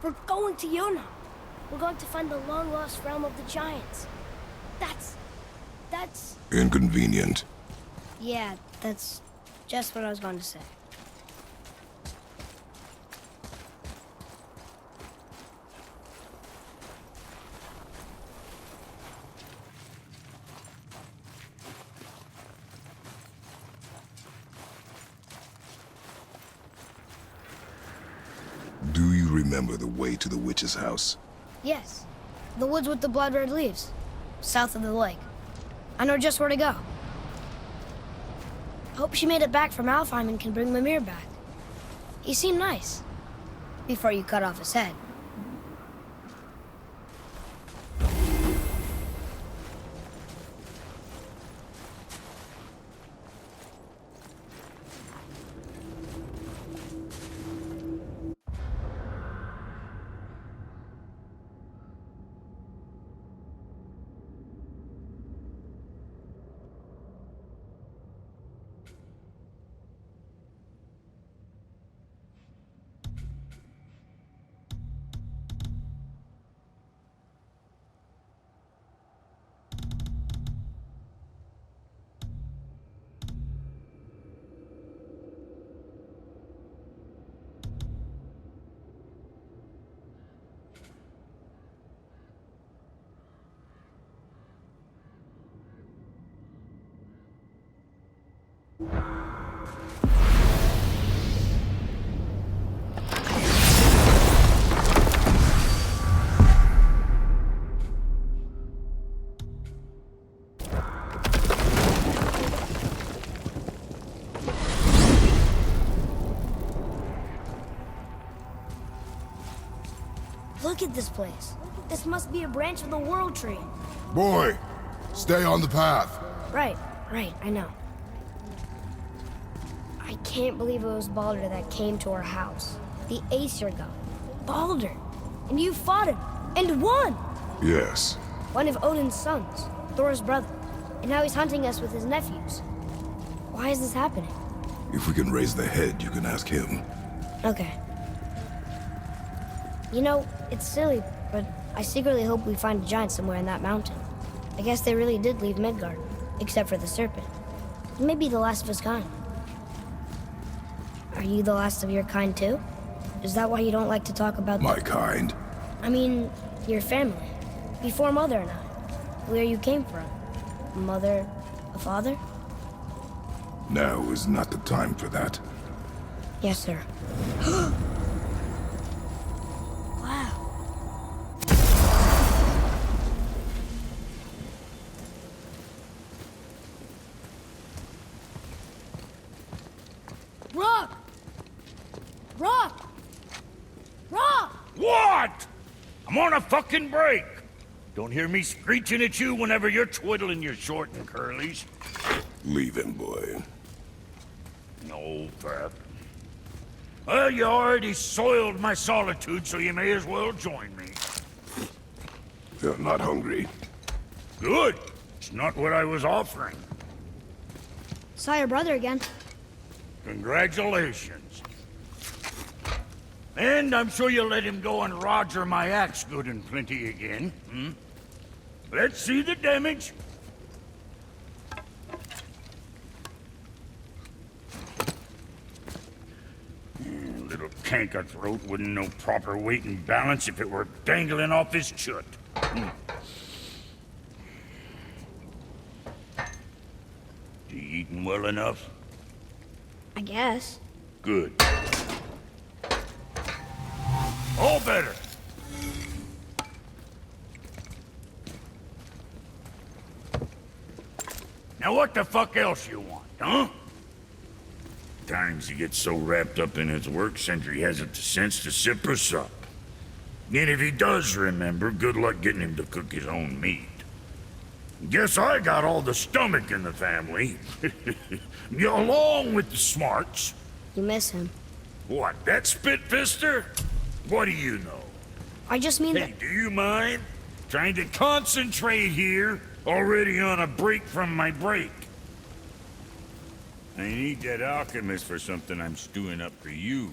We're going to Yona. We're going to find the long-lost realm of the Giants. That's... Inconvenient. Yeah, that's just what I was going to say. Do you remember the way to the witch's house? Yes. The woods with the blood-red leaves. South of the lake. I know just where to go. Hope she made it back from Alfheim and can bring Mimir back. He seemed nice. Before you cut off his head. Look at this place. This must be a branch of the World Tree. Boy, stay on the path. Right, I know. I can't believe it was Baldur that came to our house. The Aesir god. Baldur! And you fought him, and won! Yes. One of Odin's sons, Thor's brother. And now he's hunting us with his nephews. Why is this happening? If we can raise the head, you can ask him. Okay. You know, it's silly, but I secretly hope we find a giant somewhere in that mountain. I guess they really did leave Midgard, except for the serpent. He may be the last of his kind. Are you the last of your kind too? Is that why you don't like to talk about My kind? I mean, your family. Before Mother and I. Where you came from. Mother, a father? Now is not the time for that. Yes, sir. Wow. Rock! Rock! Rock! What? I'm on a fucking break. Don't hear me screeching at you whenever you're twiddling your short and curlies. Leave him, boy. No, Pep. Well, you already soiled my solitude, so you may as well join me. You're not hungry. Good. It's not what I was offering. Saw your brother again. Congratulations. And I'm sure you'll let him go and roger my axe good and plenty again, hmm? Let's see the damage. Little canker throat wouldn't know proper weight and balance if it were dangling off his chut. You eating well enough? I guess. Good. All better. Now what the fuck else you want, huh? Times he gets so wrapped up in his work, Sentry hasn't the sense to sip or sup. And if he does remember, good luck getting him to cook his own meat. Guess I got all the stomach in the family. Along with the smarts. You miss him. What, that spit-fister? What do you know? I just mean Hey, do you mind? Trying to concentrate here, already on a break from my break. I need that alchemist for something I'm stewing up for you.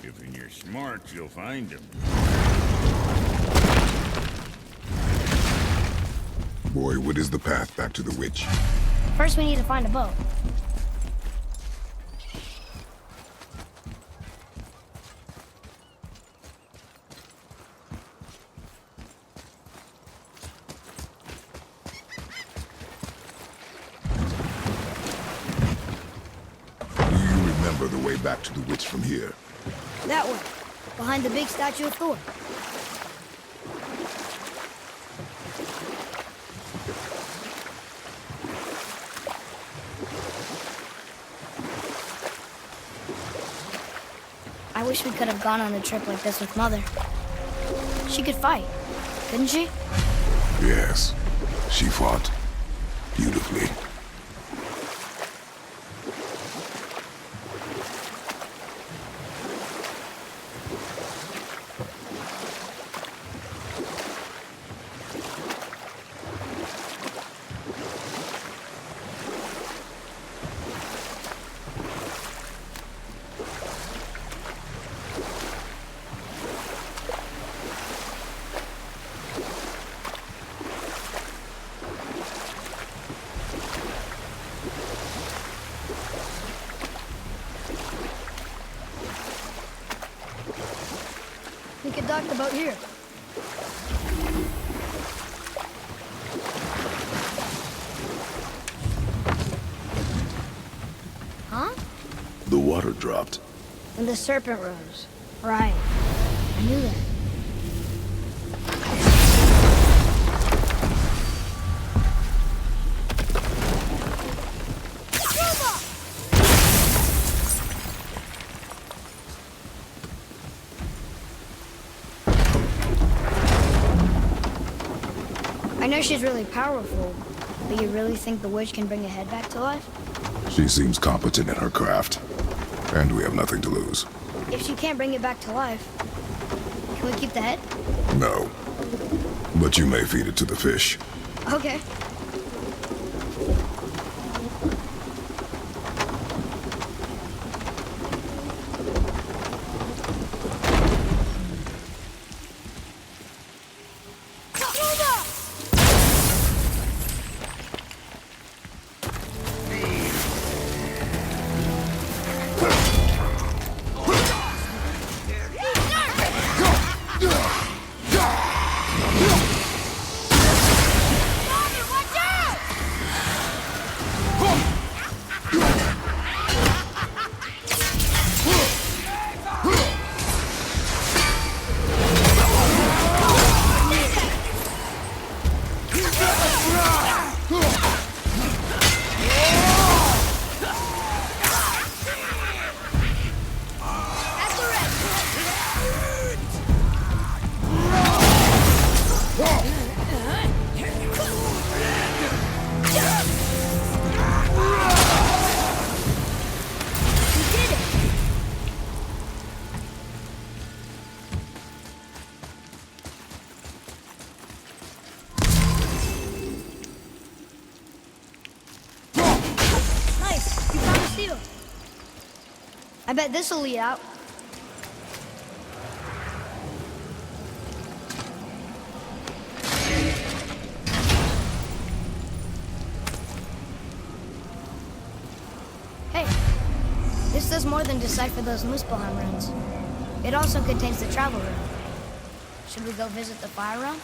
If you're smart, you'll find him. Boy, what is the path back to the witch? First, we need to find a boat. Do you remember the way back to the witch from here? That way, behind the big statue of Thor. I wish we could have gone on a trip like this with Mother. She could fight, couldn't she? Yes. She fought. Beautifully. We could dock the boat here. Huh? The water dropped. And the serpent rose. Right. I knew that. I know she's really powerful, but you really think the witch can bring a head back to life? She seems competent in her craft. And we have nothing to lose. If she can't bring it back to life, can we keep the head? No. But you may feed it to the fish. Okay. I bet this'll lead out. Hey, this does more than decipher those Muspelheim runes. It also contains the travel rune. Should we go visit the fire realm?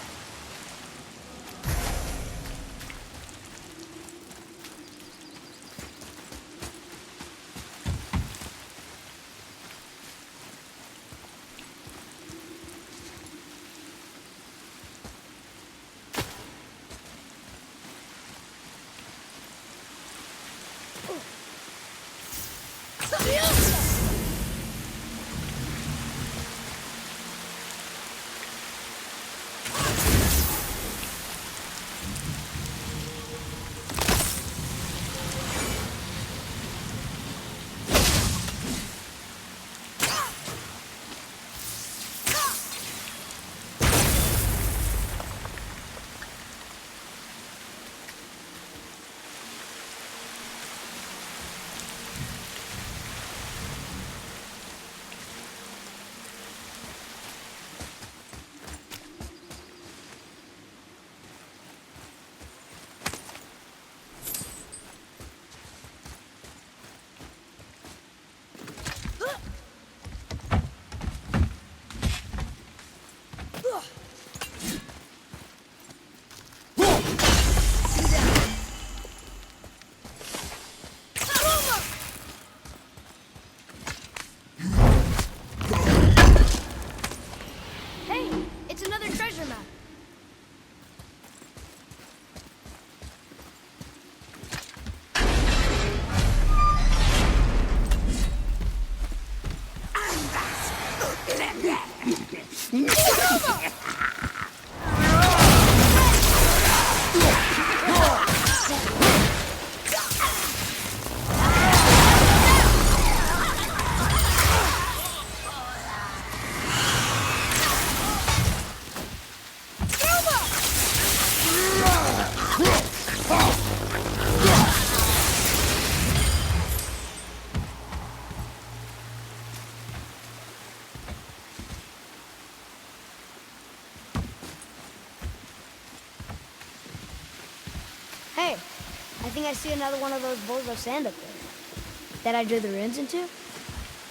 think I see another one of those bowls of sand up there. That I drew the runes into?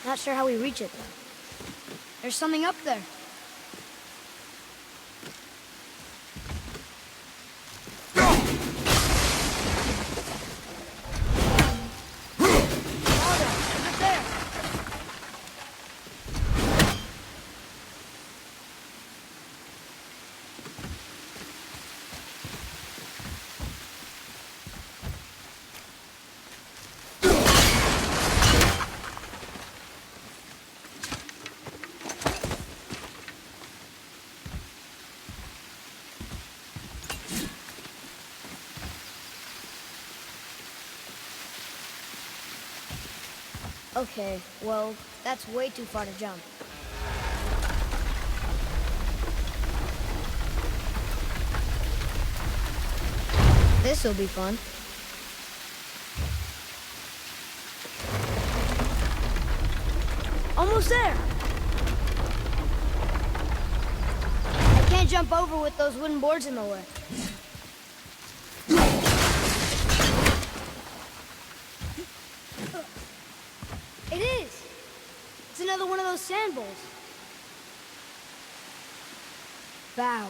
Not sure how we reach it, though. There's something up there. Okay, well, that's way too far to jump. This'll be fun. Almost there! I can't jump over with those wooden boards in the way. It is! It's another one of those sand bowls. Bow.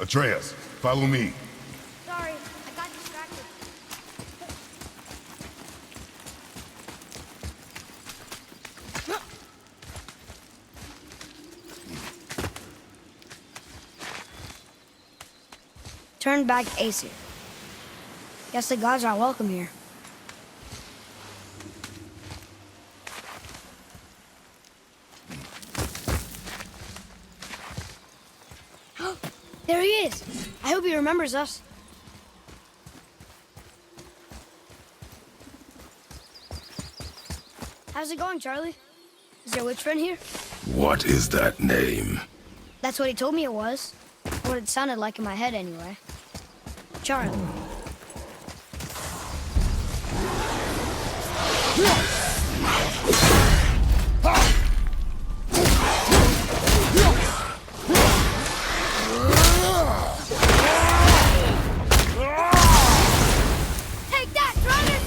Atreus, follow me. Sorry, I got distracted. Turn back Aesir. Guess the gods are welcome here. There he is. I hope he remembers us. How's it going, Charlie? Is your witch friend here? What is that name? That's what he told me it was. What it sounded like in my head, anyway. Charlie. Take that, Dragon!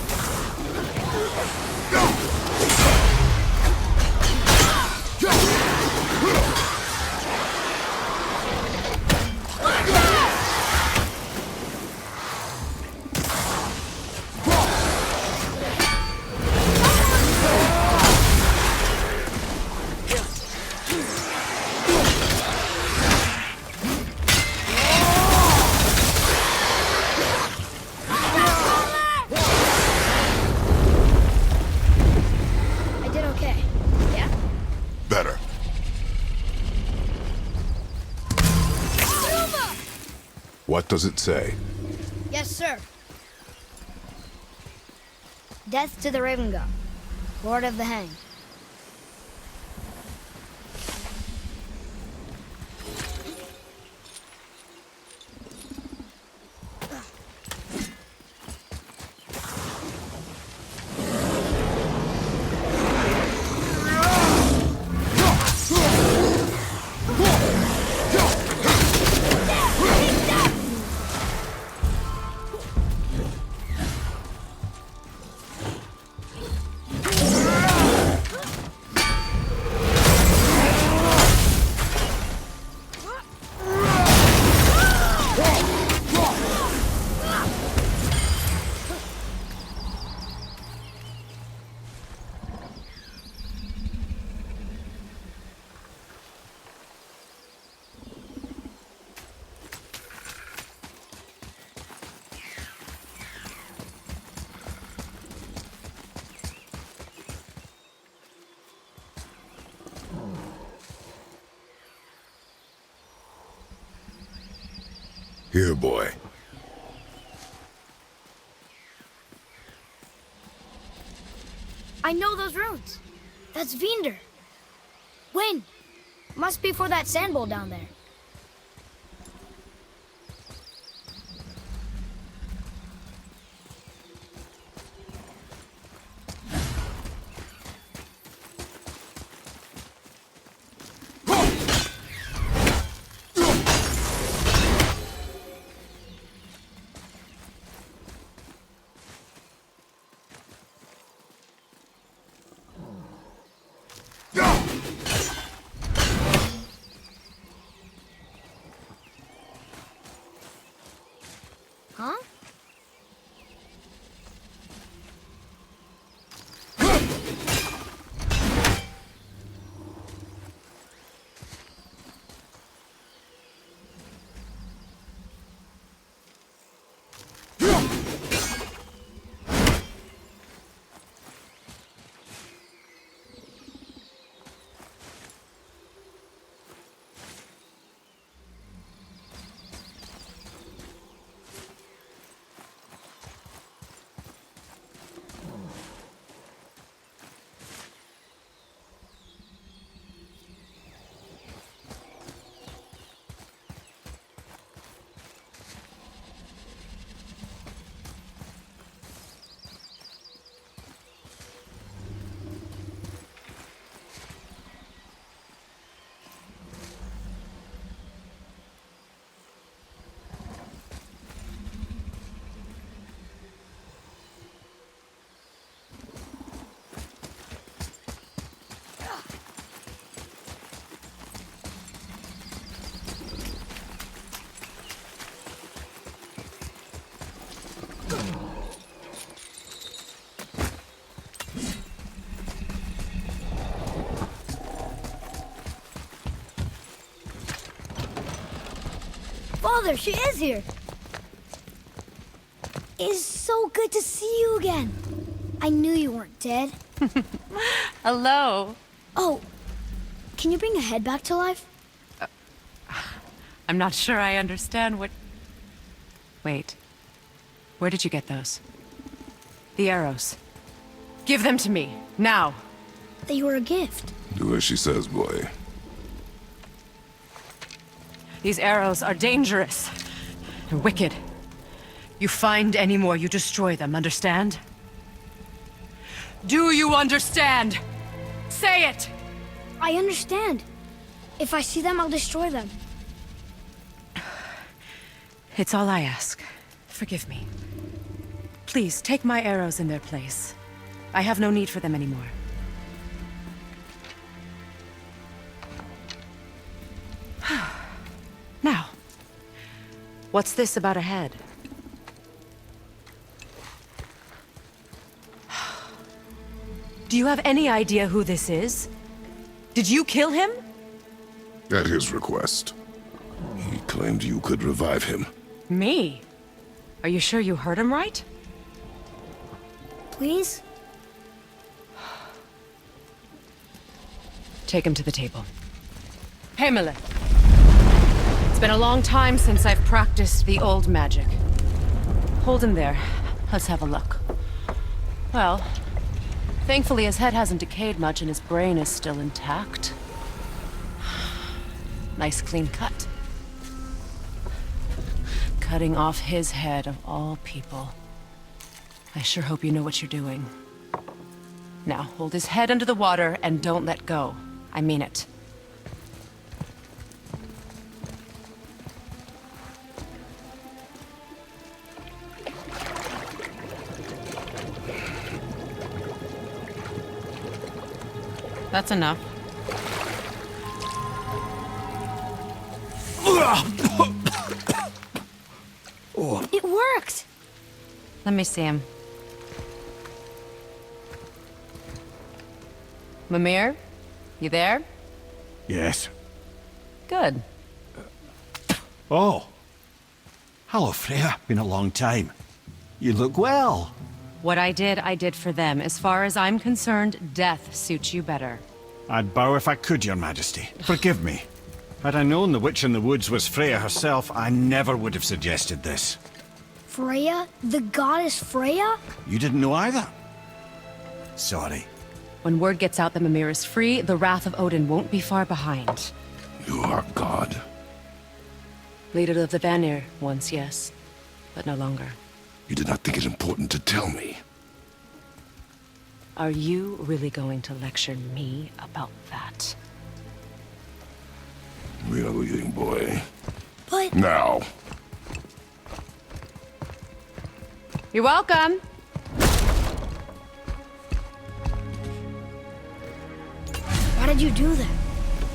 I did okay. Yeah? Better. What does it say? Yes, sir. Death to the Raven God, Lord of the Hanged. Here, boy. I know those runes. That's Vinder. When? Must be for that sand bowl down there. Huh? Father, she is here. It's so good to see you again. I knew you weren't dead. Hello. Oh, can you bring a head back to life? I'm not sure I understand what... Wait. Where did you get those? The arrows. Give them to me, now. They were a gift. Do as she says, boy. These arrows are dangerous. They're wicked. You find any more, you destroy them, understand? Do you understand? Say it! I understand. If I see them, I'll destroy them. It's all I ask. Forgive me. Please, take my arrows in their place. I have no need for them anymore. Now, what's this about a head? Do you have any idea who this is? Did you kill him? At his request. He claimed you could revive him. Me? Are you sure you heard him right? Please? Take him to the table. Pamela. It's been a long time since I've practiced the old magic. Hold him there. Let's have a look. Well, thankfully his head hasn't decayed much and his brain is still intact. Nice clean cut. Cutting off his head of all people. I sure hope you know what you're doing. Now, hold his head under the water and don't let go. I mean it. That's enough. It worked! Let me see him. Mimir? You there? Yes. Good. Oh. Hello, Freya. Been a long time. You look well. What I did for them. As far as I'm concerned, death suits you better. I'd bow if I could, Your Majesty. Forgive me. Had I known the witch in the woods was Freya herself, I never would have suggested this. Freya? The goddess Freya? You didn't know either? Sorry. When word gets out that Mimir is free, the wrath of Odin won't be far behind. You are God. Leader of the Vanir, once, yes. But no longer. You did not think it important to tell me. Are you really going to lecture me about that? We are leaving, boy. But... Now. You're welcome! Why did you do that?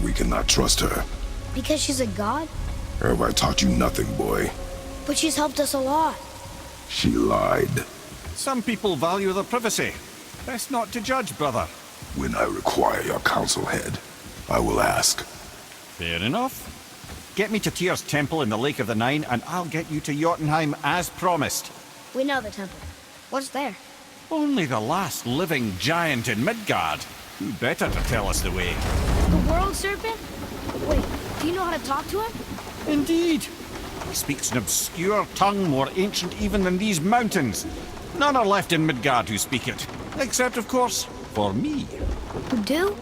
We cannot trust her. Because she's a god? Have I taught you nothing, boy? But she's helped us a lot. She lied. Some people value their privacy. Best not to judge, brother. When I require your council head, I will ask. Fair enough. Get me to Tyr's temple in the Lake of the Nine, and I'll get you to Jotunheim as promised. We know the temple. What's there? Only the last living giant in Midgard. Who better to tell us the way? The world serpent? Wait, do you know how to talk to him? Indeed. He speaks an obscure tongue more ancient even than these mountains. None are left in Midgard who speak it. Except, of course, for me. You do?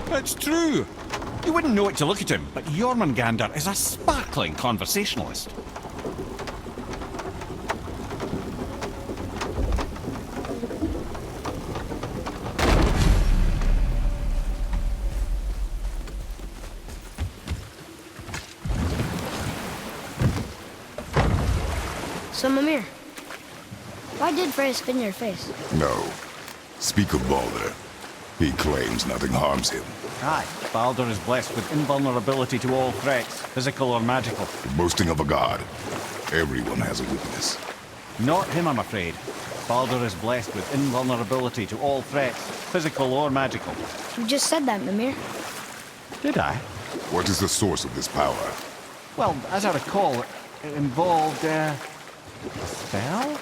It's true. You wouldn't know it to look at him, but Jormungandr is a sparkling conversationalist. So, Mimir, why did Freya spin your face? No. Speak of Baldur. He claims nothing harms him. Aye, Baldur is blessed with invulnerability to all threats, physical or magical. Boasting of a god. Everyone has a weakness. Not him, I'm afraid. Baldur is blessed with invulnerability to all threats, physical or magical. You just said that, Mimir. Did I? What is the source of this power? Well, as I recall, it involved, a spell?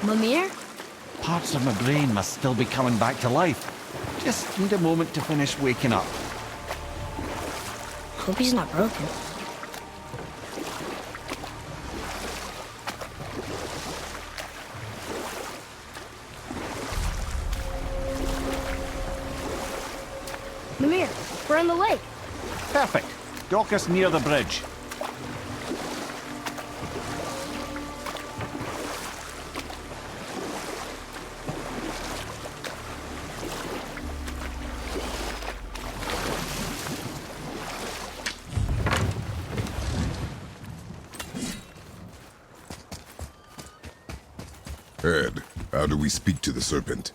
Mimir? Parts of my brain must still be coming back to life. Just need a moment to finish waking up. Hope he's not broken. We're in the lake. Perfect. Dock us near the bridge. Ed, how do we speak to the serpent?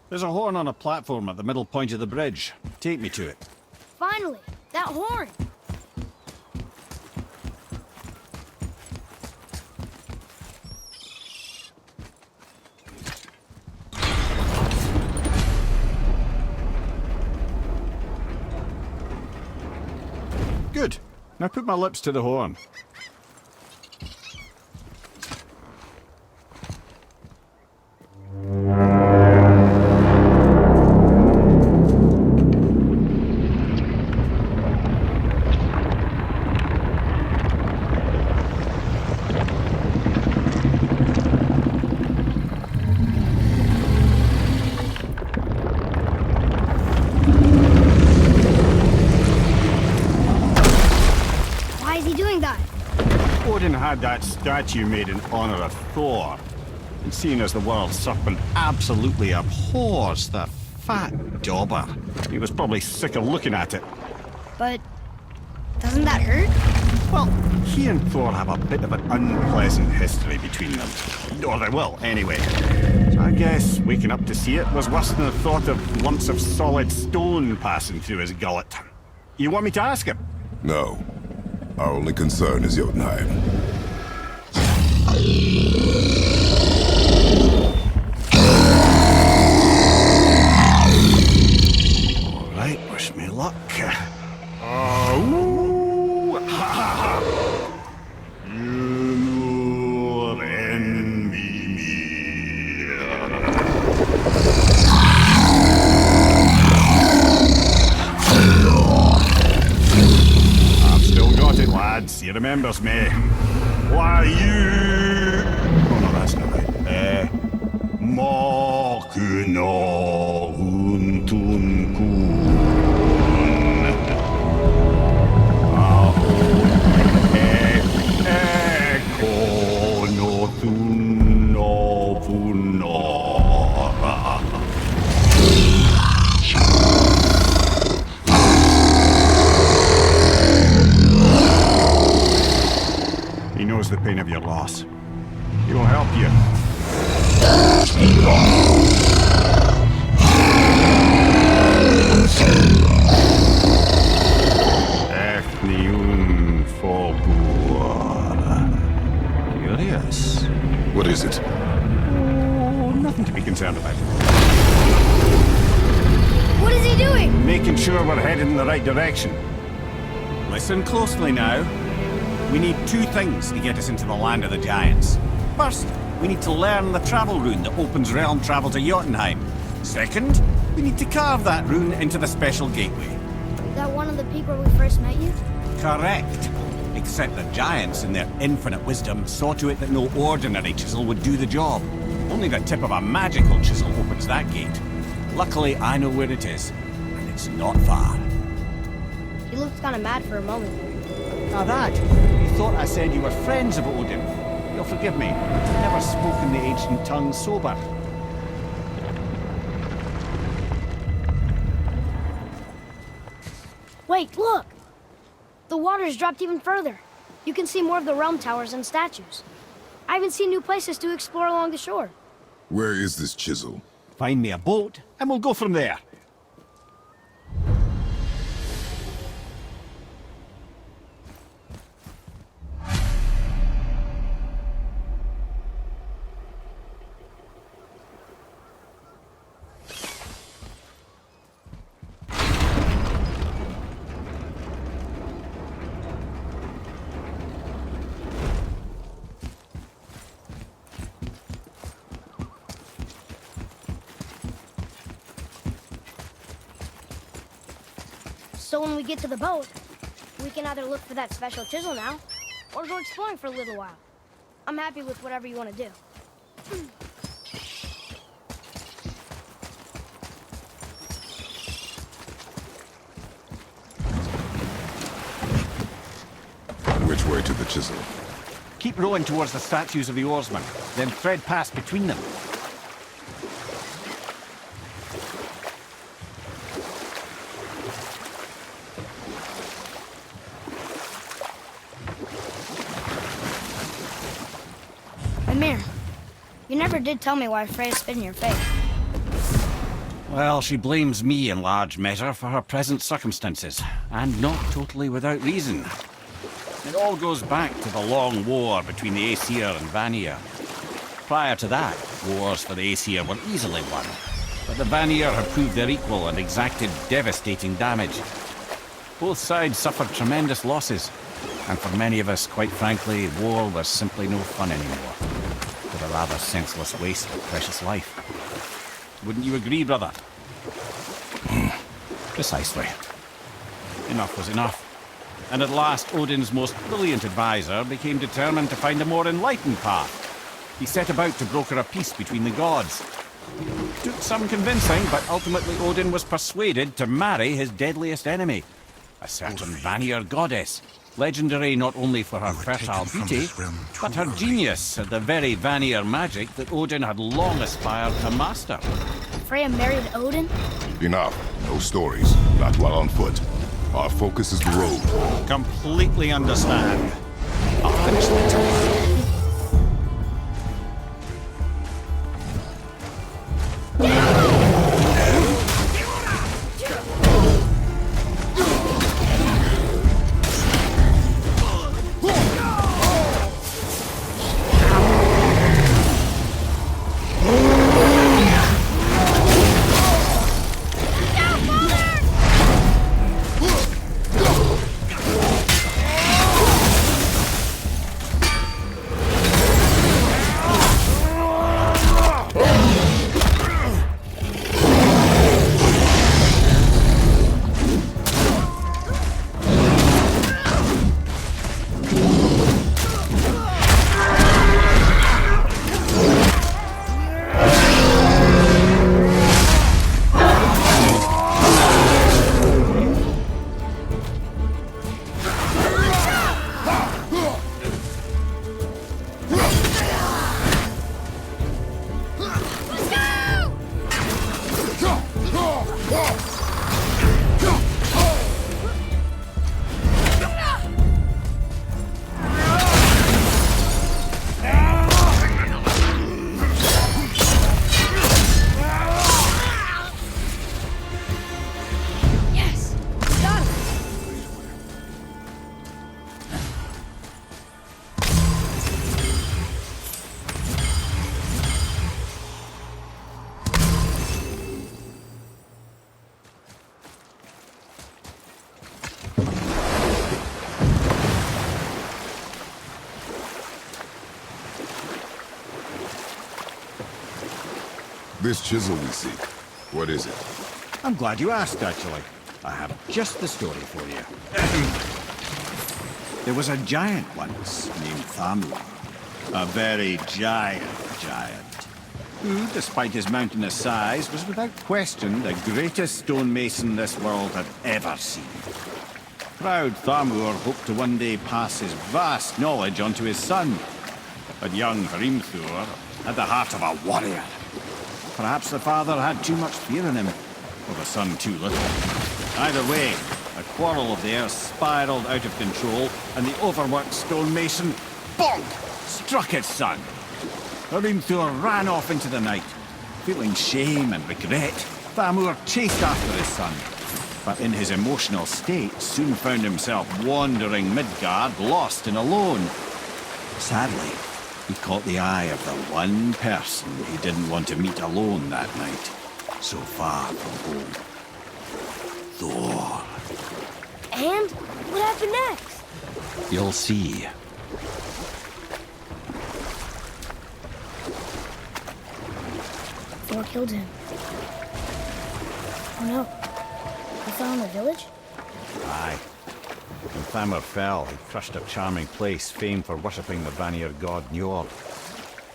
There's a horn on a platform at the middle point of the bridge. Take me to it. Finally, that horn. Good. Now put my lips to the horn. Why is he doing that? Odin had that statue made in honor of Thor. And seeing as the world serpent absolutely abhors that fat dauber, he was probably sick of looking at it. But doesn't that hurt? Well, he and Thor have a bit of an unpleasant history between them. Or they will, anyway. So I guess waking up to see it was worse than the thought of lumps of solid stone passing through his gullet. You want me to ask him? No. Our only concern is Jotunheim. All right, wish me luck. Ooh, ha, ha, ha. You envy me. I've still got it, lads. He remembers me. Why you? Oh no, that's not right. Mokuno huntun kun. Eko no thun no vunora. He knows the pain of your loss. He will help you. Ethniun Fogur. Curious. What is it? Oh, nothing to be concerned about. What is he doing? Making sure we're headed in the right direction. Listen closely now. We need two things to get us into the land of the giants. First, we need to learn the travel rune that opens realm travel to Jotunheim. Second, we need to carve that rune into the special gateway. Is that one of the peak where we first met you? Correct. Except the giants, in their infinite wisdom, saw to it that no ordinary chisel would do the job. Only the tip of a magical chisel opens that gate. Luckily, I know where it is, and it's not far. He looked kind of mad for a moment. Now that, you thought I said you were friends of Odin. You'll forgive me. I've never spoken the ancient tongue sober. Wait, look! The water's dropped even further. You can see more of the realm towers and statues. I even see new places to explore along the shore. Where is this chisel? Find me a boat, and we'll go from there. So when we get to the boat, we can either look for that special chisel now, or go exploring for a little while. I'm happy with whatever you want to do. halfway to the chisel. Keep rowing towards the statues of the oarsmen, then thread past between them. Mimir, you never did tell me why Freya spit in your face. Well, she blames me in large measure for her present circumstances, and not totally without reason. It all goes back to the long war between the Aesir and Vanir. Prior to that, wars for the Aesir were easily won, but the Vanir had proved their equal and exacted devastating damage. Both sides suffered tremendous losses, and for many of us, quite frankly, war was simply no fun anymore. But a rather senseless waste of precious life. Wouldn't you agree, brother? Precisely. Enough was enough. And at last, Odin's most brilliant advisor became determined to find a more enlightened path. He set about to broker a peace between the gods. Took some convincing, but ultimately Odin was persuaded to marry his deadliest enemy, a certain Vanir goddess, legendary not only for her fertile beauty, but her genius at the very Vanir magic that Odin had long aspired to master. Freya married Odin? Enough. No stories. Not while on foot. Our focus is the road. Completely understand. I'll finish the tour. This chisel we seek, what is it? I'm glad you asked, actually. I have just the story for you. There was a giant once named Thamur. A very giant, who, despite his mountainous size, was without question the greatest stonemason this world had ever seen. Proud Thamur hoped to one day pass his vast knowledge onto his son. But young Hrimthur had the heart of a warrior. Perhaps the father had too much fear in him, or the son too little. Either way, a quarrel of theirs spiraled out of control, and the overworked stonemason, bonk, struck his son. Hrimthur ran off into the night. Feeling shame and regret, Thamur chased after his son, but in his emotional state soon found himself wandering Midgard, lost and alone. Sadly, he caught the eye of the one person he didn't want to meet alone that night, so far from home. Thor. And what happened next? You'll see. Thor killed him. Oh no. He fell in the village? Aye. When Thamur fell, he crushed a charming place famed for worshipping the Vanir god Njord.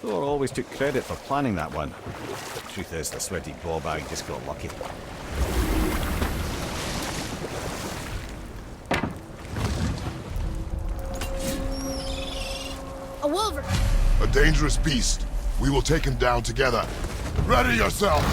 Thor always took credit for planning that one. The truth is, the sweaty ballbag just got lucky. A wolverine! A dangerous beast. We will take him down together. Ready yourself!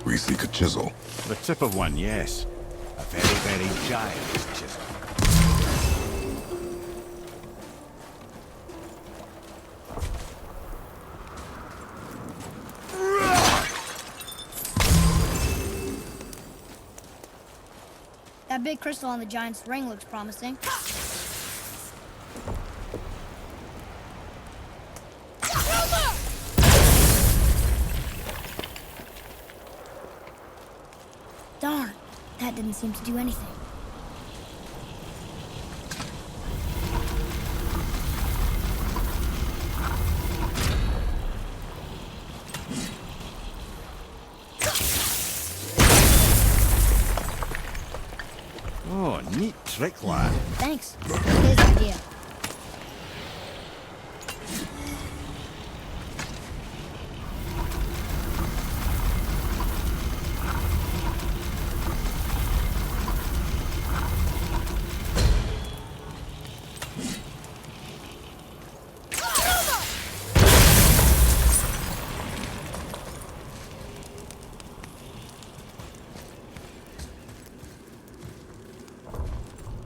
We seek a chisel. The tip of one, yes. A very, very giant chisel. That big crystal on the giant's ring looks promising. Darn, that didn't seem to do anything. Oh, neat trick, lad. Thanks. His idea.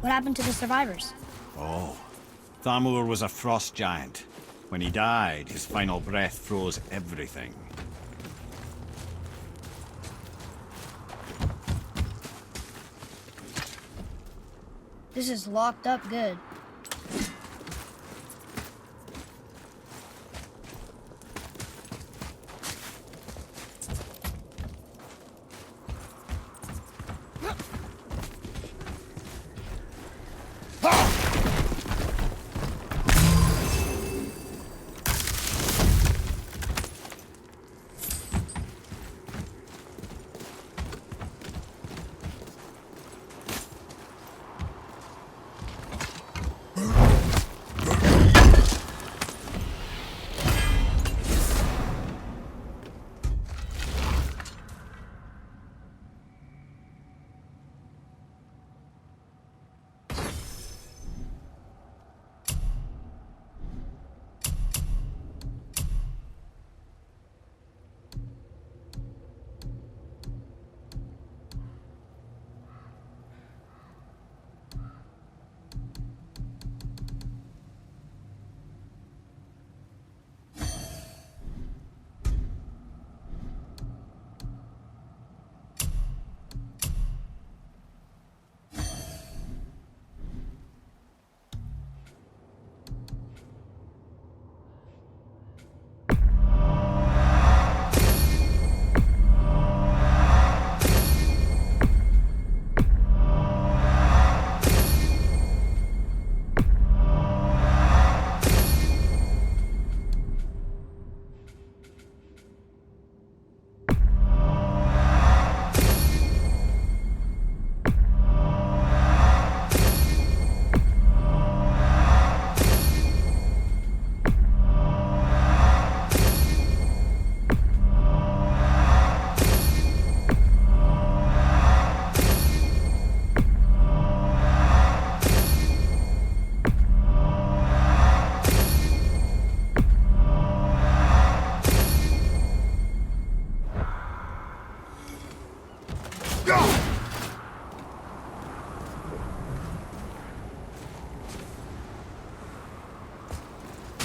What happened to the survivors? Oh, Thamur was a frost giant. When he died, his final breath froze everything. This is locked up good.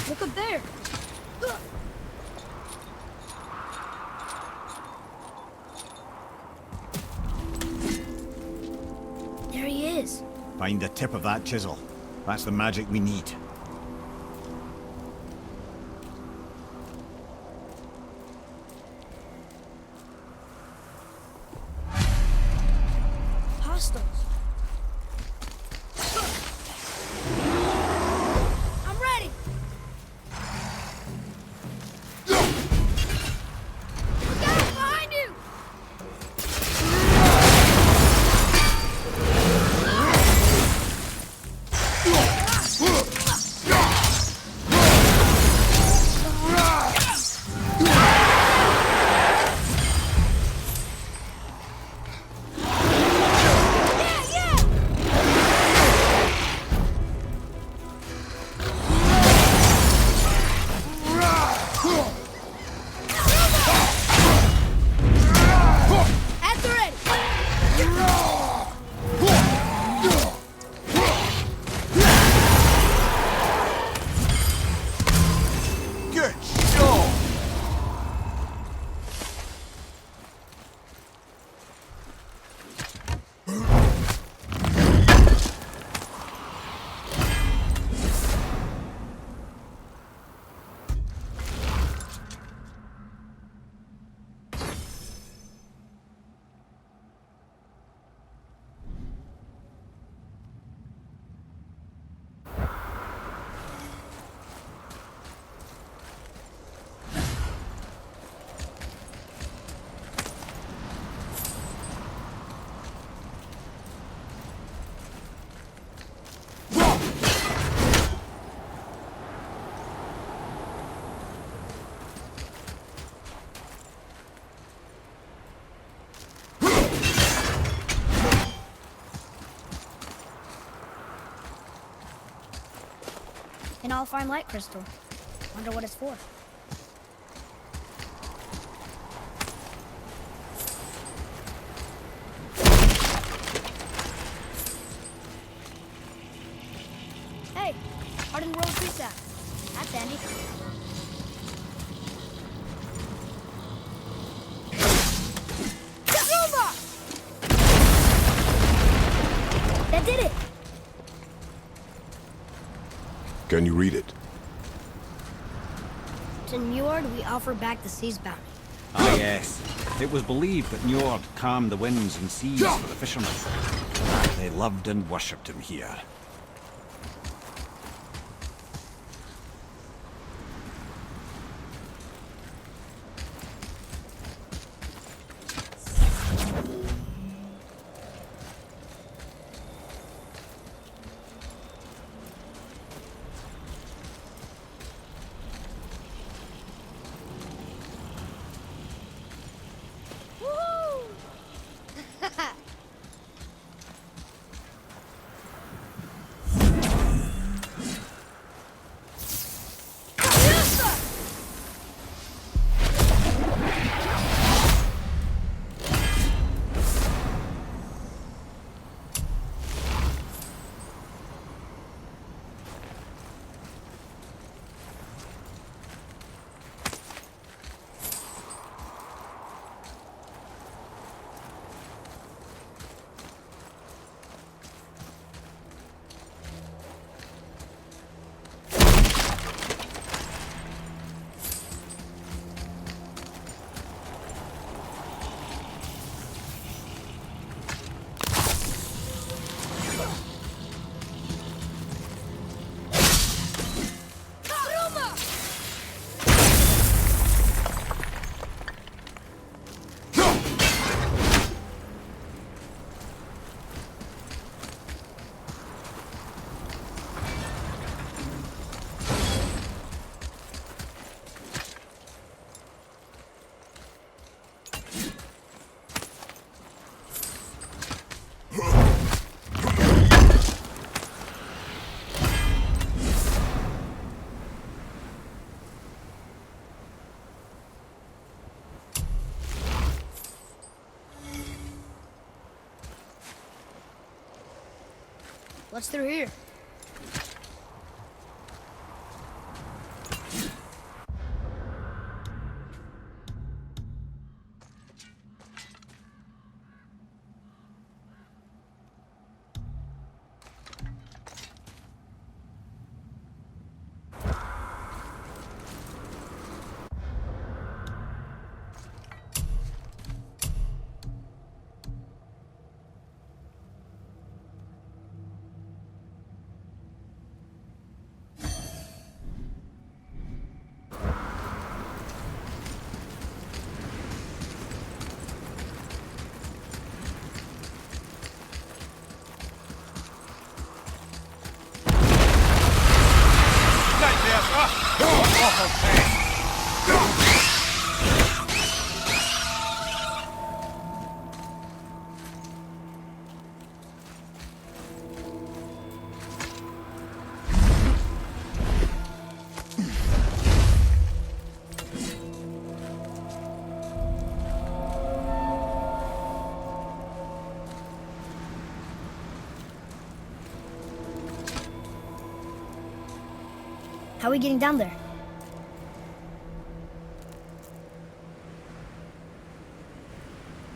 Look up there. There he is. Find the tip of that chisel. That's the magic we need. Hostiles. I'm ready. Look out behind you. At the ready. Good shot! An all-fine light crystal. Wonder what it's for. Hey, hardened roll tree sap. That's handy. Karuma! That did it! Can you read it? To Njord, we offer back the sea's bounty. Ah, yes. It was believed that Njord calmed the winds and seas for the fishermen. They loved and worshipped him here. What's through here? How are we getting down there?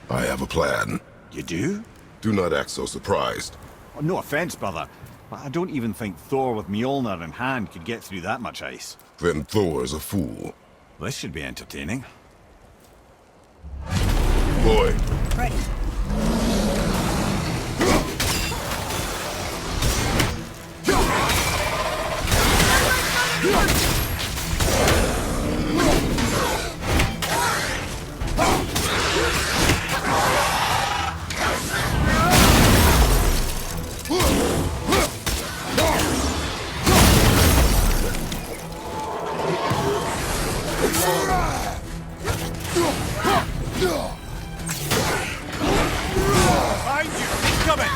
I have a plan. You do? Do not act so surprised. Oh, no offense, brother, but I don't even think Thor with Mjolnir in hand could get through that much ice. Then Thor's a fool. This should be entertaining. Boy, Right. Behind you! Coming!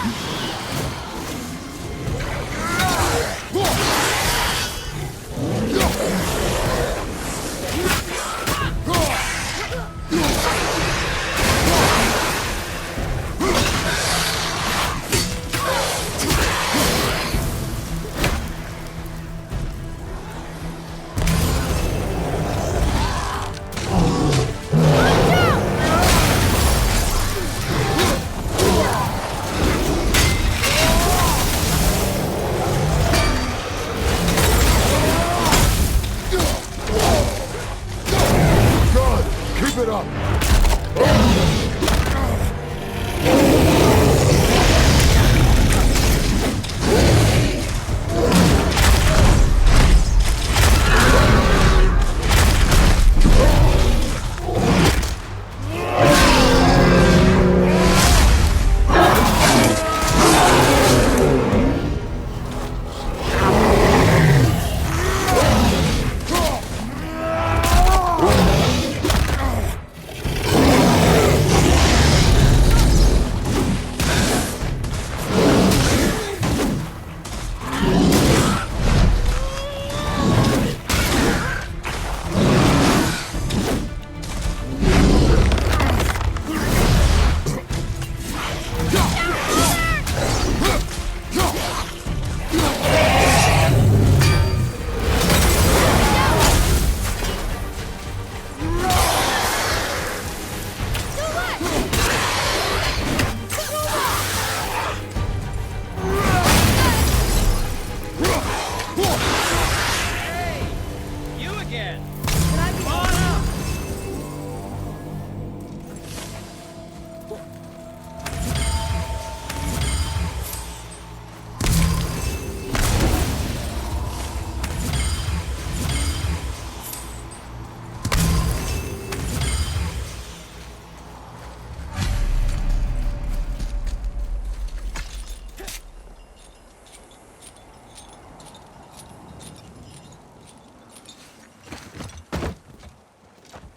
God, keep it up!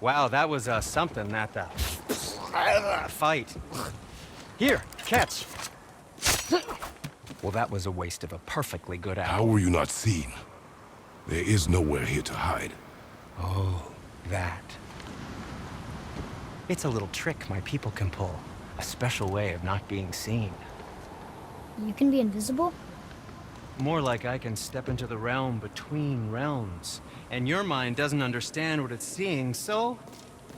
Wow, that was something, that fight. Here, catch. Well, that was a waste of a perfectly good How hour. were you not seen? There is nowhere here to hide. Oh, that. It's a little trick my people can pull. A special way of not being seen. You can be invisible? More like I can step into the realm between realms. And your mind doesn't understand what it's seeing, so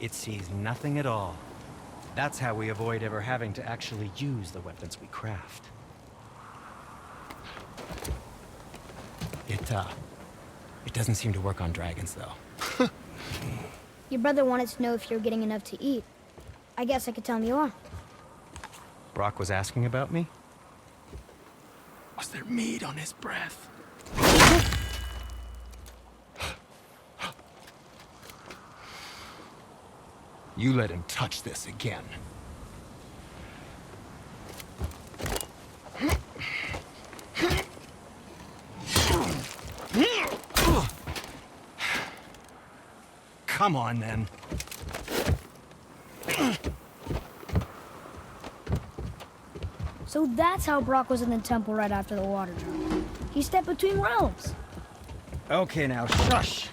it sees nothing at all. That's how we avoid ever having to actually use the weapons we craft. It doesn't seem to work on dragons, though. Your brother wanted to know if you're getting enough to eat. I guess I could tell him you are. Brock was asking about me? Was there meat on his breath? You let him touch this again. come on then. So that's how Brock was in the temple right after the water drop. He stepped between realms. Okay, now shush.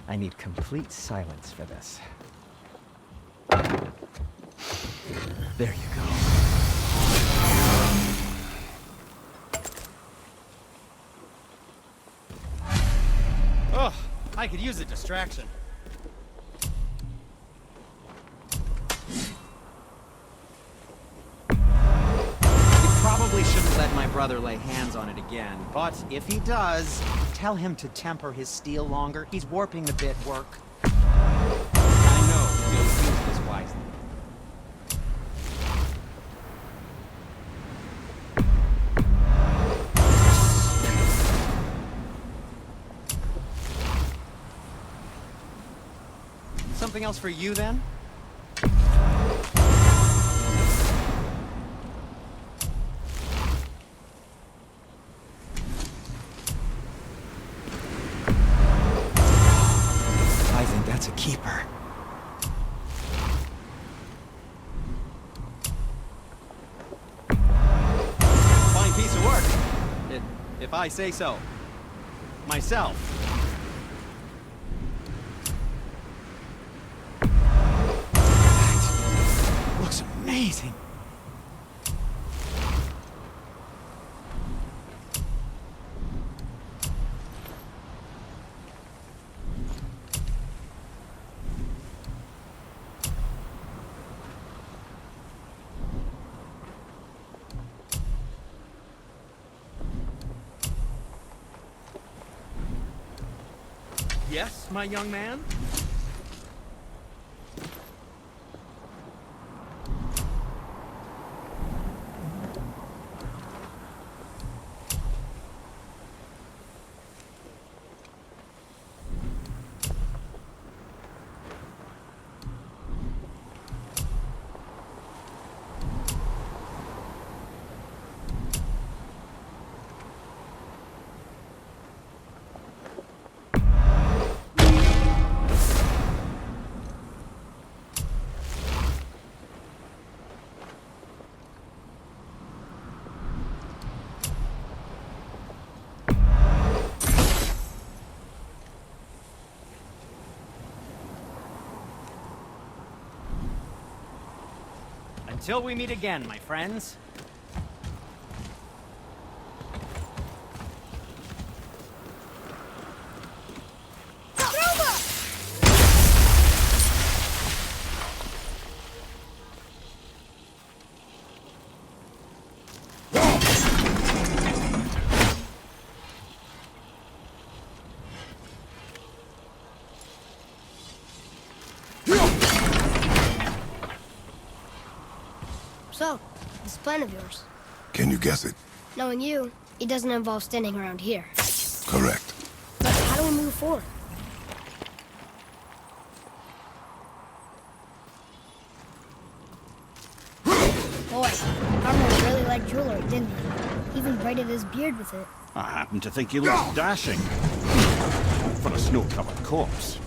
I need complete silence for this. There you go. Oh, I could use a distraction. Probably shouldn't let my brother lay hands on it again, but if he does, tell him to temper his steel longer. He's warping the bit work. I know, you'll use this wisely. Something else for you, then? I think that's a keeper. Fine piece of work, if I say so. Myself. That looks amazing. Yes, my young man? Until we meet again, my friends. So, this plan of yours. Can you guess it? Knowing you, it doesn't involve standing around here. Correct. But how do we move forward? Boy, Arnold really liked jewelry, didn't he? Even braided his beard with it. I happen to think he looks dashing. For a snow-covered corpse.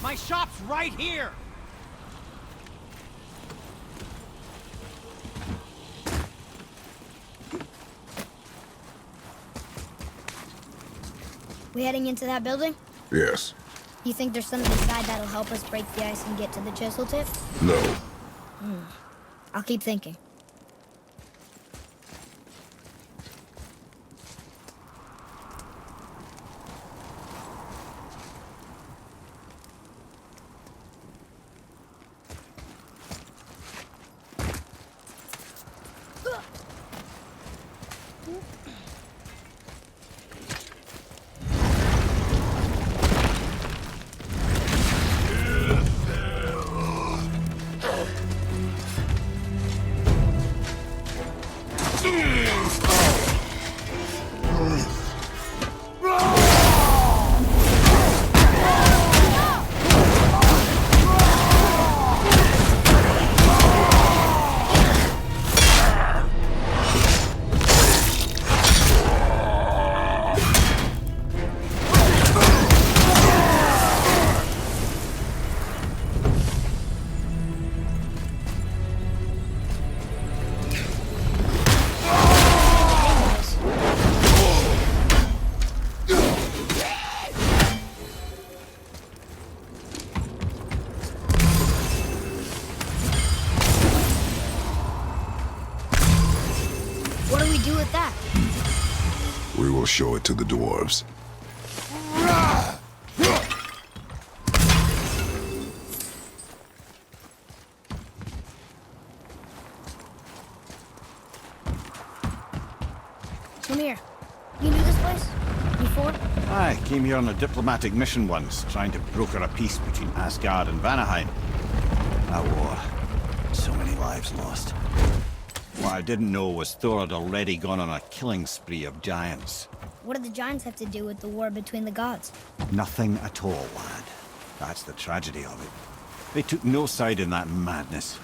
My shop's right here! We heading into that building? Yes. You think there's something inside that'll help us break the ice and get to the chisel tip? No. I'll keep thinking. What do we do with that? We will show it to the dwarves. Come here. You knew this place? Before? I came here on a diplomatic mission once, trying to broker a peace between Asgard and Vanaheim. A war. So many lives lost. What I didn't know was Thor had already gone on a killing spree of giants. What do the giants have to do with the war between the gods? Nothing at all, lad. That's the tragedy of it. They took no side in that madness.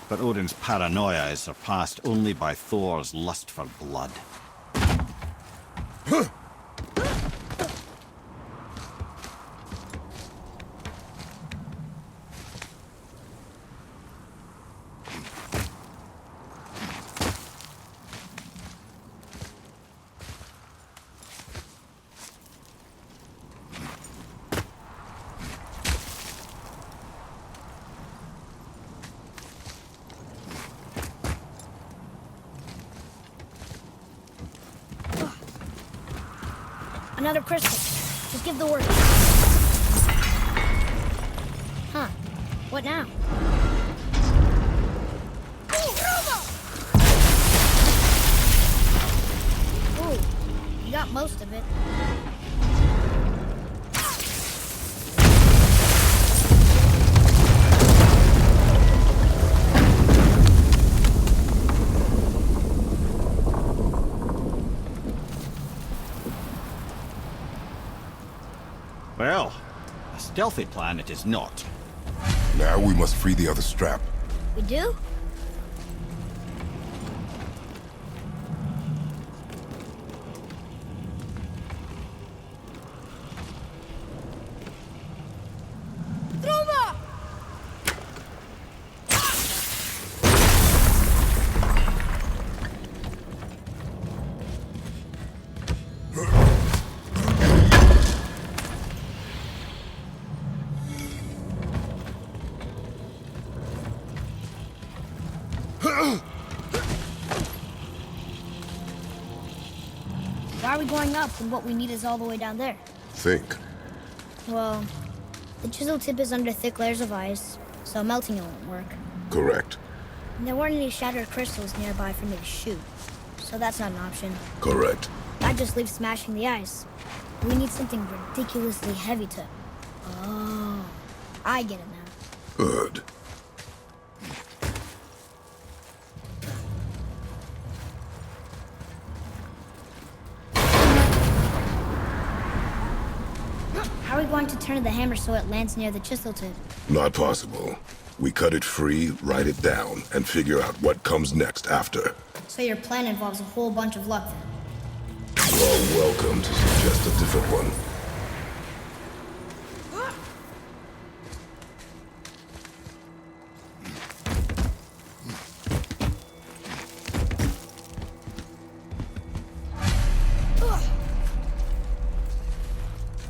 But Odin's paranoia is surpassed only by Thor's lust for blood. Another crystal. Just give the word. Huh. What now? Ooh, you got most of it. Well, a stealthy plan it is not. Now we must free the other strap. We do? Why are we going up when what we need is all the way down there? Think. Well, the chisel tip is under thick layers of ice, so melting it won't work. Correct. And there weren't any shattered crystals nearby for me to shoot, so that's not an option. Correct. That just leaves smashing the ice. We need something ridiculously heavy to... Oh, I get it now. Good. How are we going to turn the hammer so it lands near the chisel tip? Not possible. We cut it free, write it down, and figure out what comes next after. So your plan involves a whole bunch of luck then? You are welcome to suggest a different one.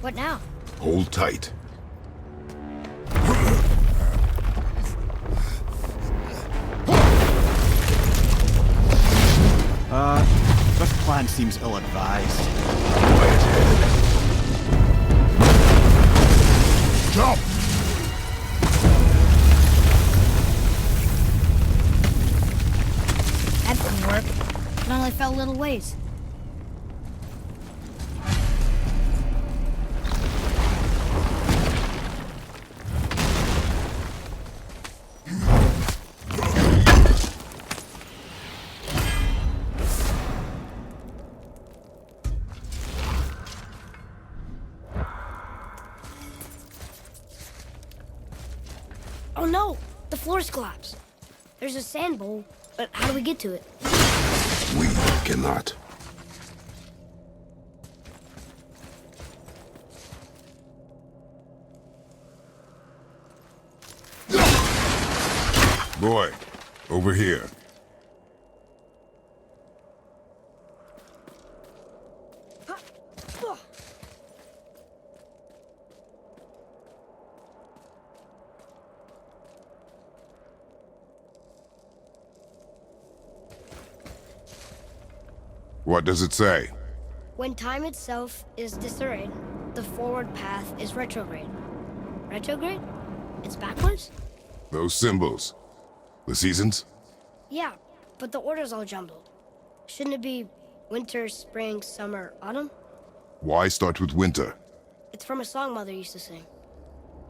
What now? Hold tight. This plan seems ill-advised. Quiet head. Jump! That didn't work. It only fell a little ways. no! The floor's collapsed. There's a sand bowl, but how do we get to it? We cannot. Boy, over here. What does it say? When time itself is disarrayed, the forward path is retrograde. Retrograde? It's backwards? Those symbols. The seasons? Yeah, but the order's all jumbled. Shouldn't it be winter, spring, summer, autumn? Why start with winter? It's from a song Mother used to sing.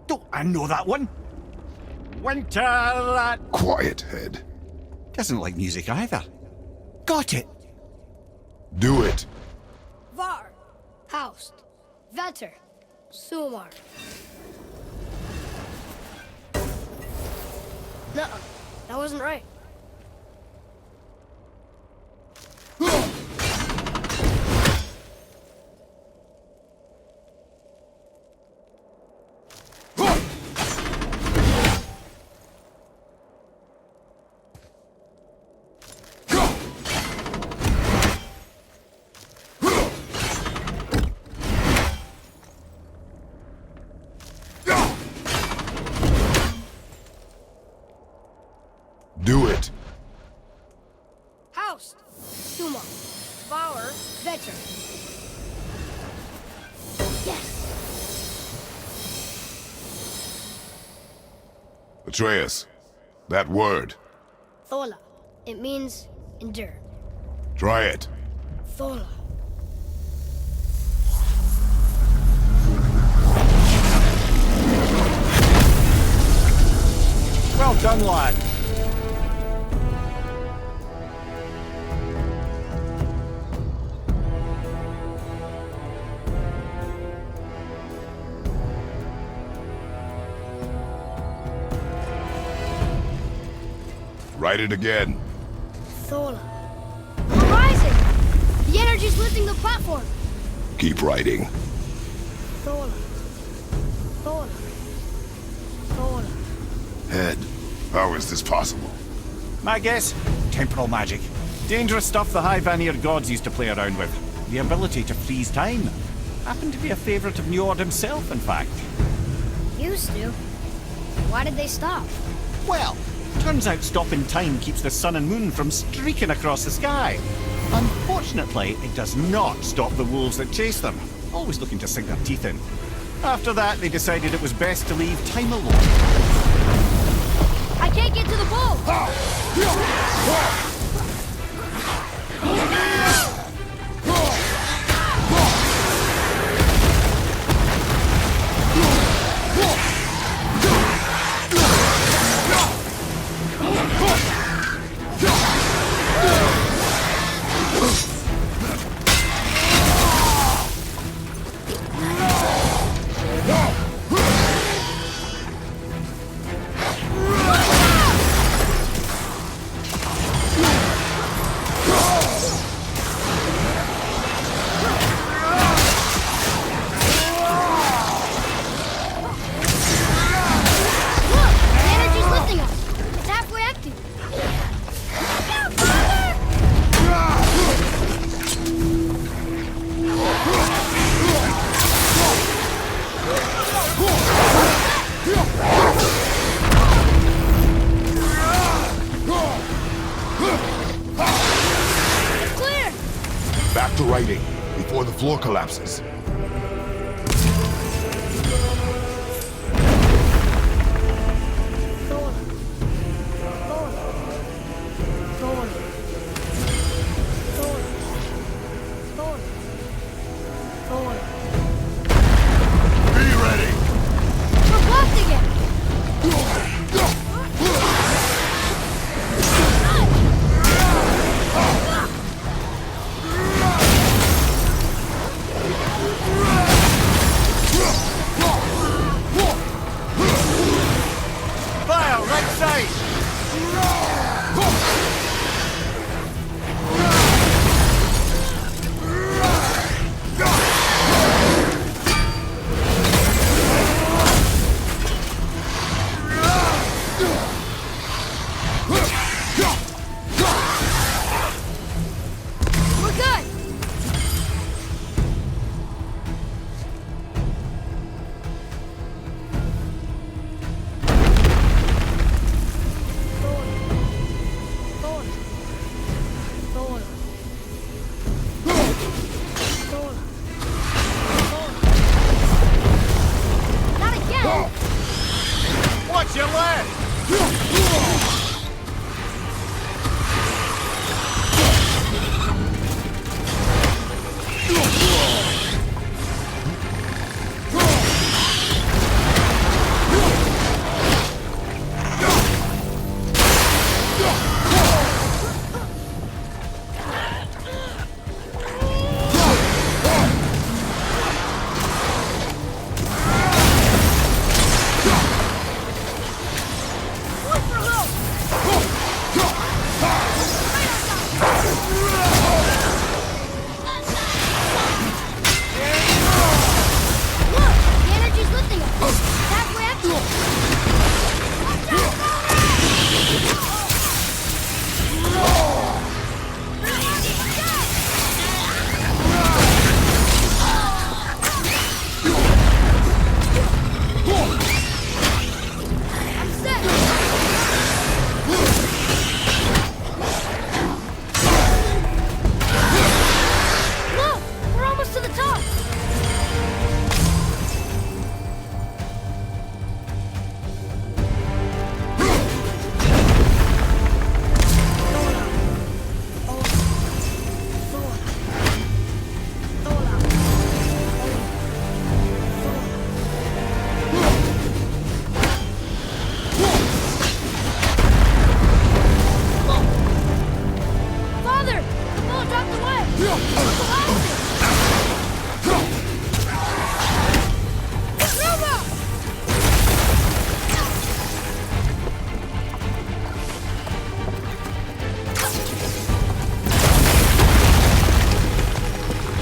Don't I know that one? Winter that Quiet, head. doesn't like music either. Got it. Do it. Var, Haust, Vetter, Sumar. Nuh-uh, that wasn't right. Do it. Haust, Suma, Bauer, Vetter. Yes! Atreus, that word. Thola. It means endure. Try it. Thola. Well done, lad. Write it again. Thola. We're rising! The energy's lifting the platform! Keep writing. Thola. Thola. Thola. Head, how is this possible? My guess? Temporal magic. Dangerous stuff the High Vanir gods used to play around with. The ability to freeze time. Happened to be a favorite of Njord himself, in fact. Used to. Why did they stop? Well, turns out stopping time keeps the sun and moon from streaking across the sky. Unfortunately, it does not stop the wolves that chase them, always looking to sink their teeth in. After that, they decided it was best to leave time alone. I can't get to the bowl! Back to writing, before the floor collapses. Be ready! We're blocked again!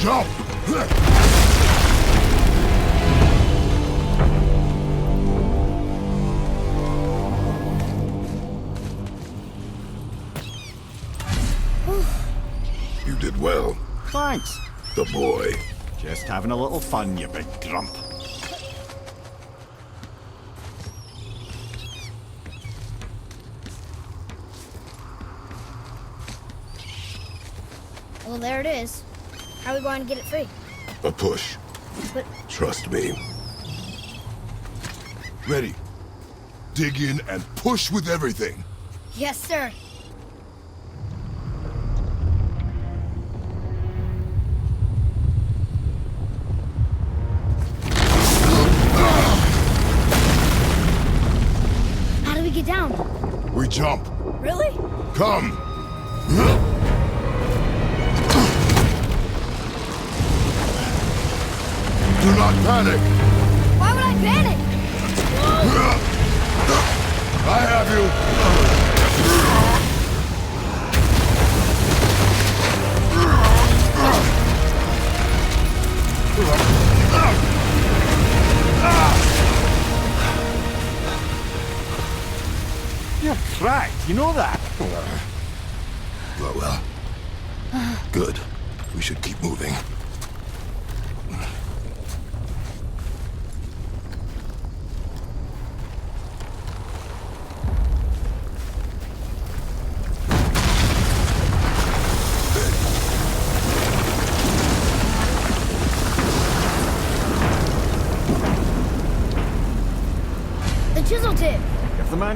Jump! You did well, Thanks. the boy. Just having a little fun, you big grump. Well, there it is. How are we going to get it free? A push. But Trust me. Ready. Dig in and push with everything. yes, sir. How do we get down? We jump. Really? Come. Do not panic. Why would I panic? I have you. You're cracked, you know that? Well. Good. We should keep moving. The chisel tip.